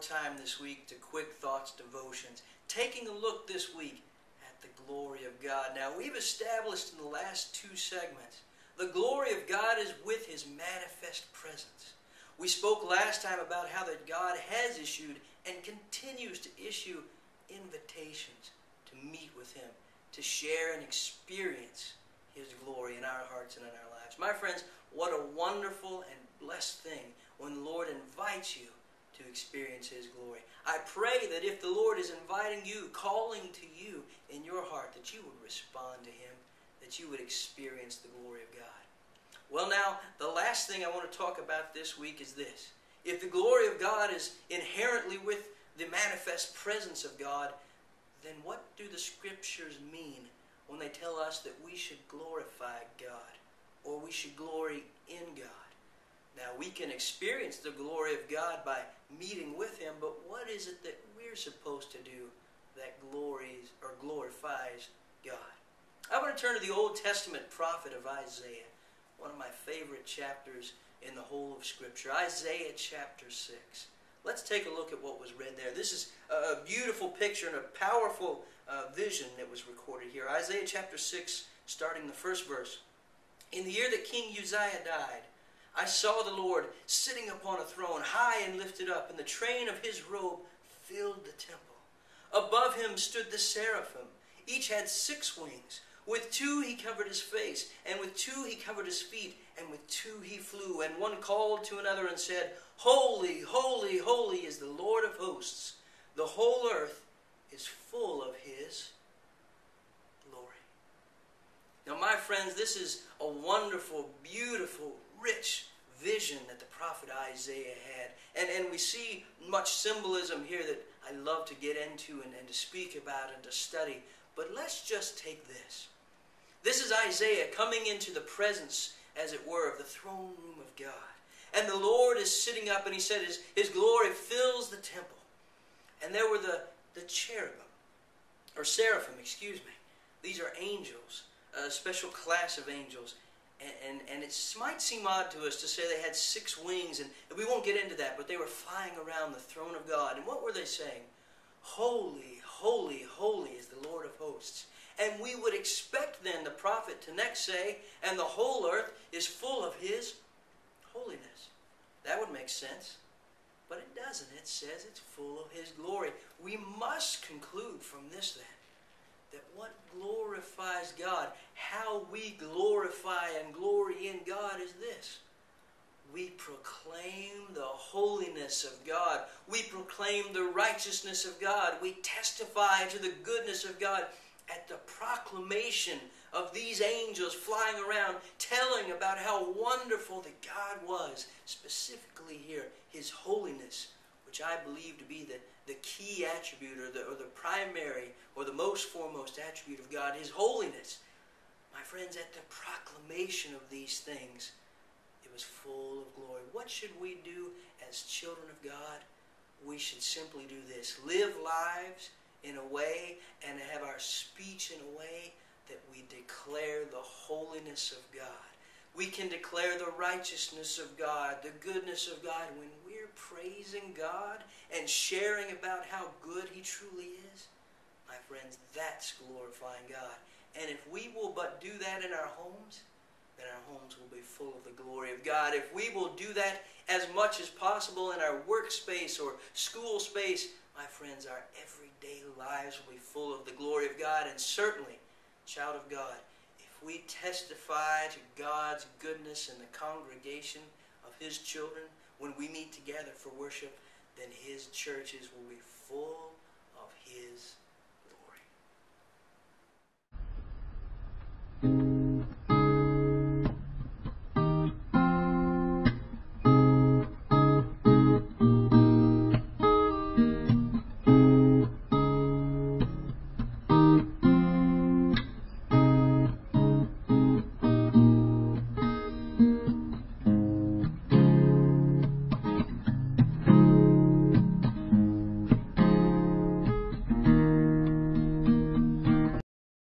time this week to Quick Thoughts Devotions, taking a look this week at the glory of God. Now, we've established in the last two segments, the glory of God is with His manifest presence. We spoke last time about how that God has issued and continues to issue invitations to meet with Him, to share and experience His glory in our hearts and in our lives. My friends, what a wonderful and blessed thing when the Lord invites you to experience His glory. I pray that if the Lord is inviting you, calling to you in your heart, that you would respond to Him, that you would experience the glory of God. Well, now, the last thing I want to talk about this week is this. If the glory of God is inherently with the manifest presence of God, then what do the Scriptures mean when they tell us that we should glorify God, or we should glory in God? Now, we can experience the glory of God by meeting with Him, but what is it that we're supposed to do that glories or glorifies God? I want to turn to the Old Testament prophet of Isaiah, one of my favorite chapters in the whole of Scripture, Isaiah chapter 6. Let's take a look at what was read there. This is a beautiful picture and a powerful vision that was recorded here. Isaiah chapter 6, starting the first verse. In the year that King Uzziah died, I saw the Lord sitting upon a throne, high and lifted up, and the train of His robe filled the temple. Above Him stood the seraphim. Each had 6 wings. With 2 He covered His face, and with 2 He covered His feet, and with 2 He flew. And one called to another and said, Holy, holy, holy is the Lord of hosts. The whole earth is full of His glory. Now, my friends, this is a wonderful, beautiful, rich vision that the prophet Isaiah had. And we see much symbolism here that I love to get into and to speak about and to study. But let's just take this. This is Isaiah coming into the presence, as it were, of the throne room of God. And the Lord is sitting up, and He said His glory fills the temple. And there were the cherubim, or seraphim, excuse me. These are angels, a special class of angels. And it might seem odd to us to say they had 6 wings, and we won't get into that, but they were flying around the throne of God. And what were they saying? Holy, holy, holy is the Lord of hosts. And we would expect then the prophet to next say, and the whole earth is full of His holiness. That would make sense. But it doesn't. It says it's full of His glory. We must conclude from this then, that what glorifies God, how we glorify and glory in God is this. We proclaim the holiness of God. We proclaim the righteousness of God. We testify to the goodness of God at the proclamation of these angels flying around, telling about how wonderful that God was, specifically here, His holiness, which I believe to be the key attribute or the primary or the most foremost attribute of God, His holiness. My friends, at the proclamation of these things, it was full of glory. What should we do as children of God? We should simply do this. Live lives in a way and have our speech in a way that we declare the holiness of God. We can declare the righteousness of God, the goodness of God, when we're praising God and sharing about how good He truly is. My friends, that's glorifying God. And if we will but do that in our homes, then our homes will be full of the glory of God. If we will do that as much as possible in our workspace or school space, my friends, our everyday lives will be full of the glory of God. And certainly, child of God, if we testify to God's goodness in the congregation of His children, when we meet together for worship, then His churches will be full of His glory.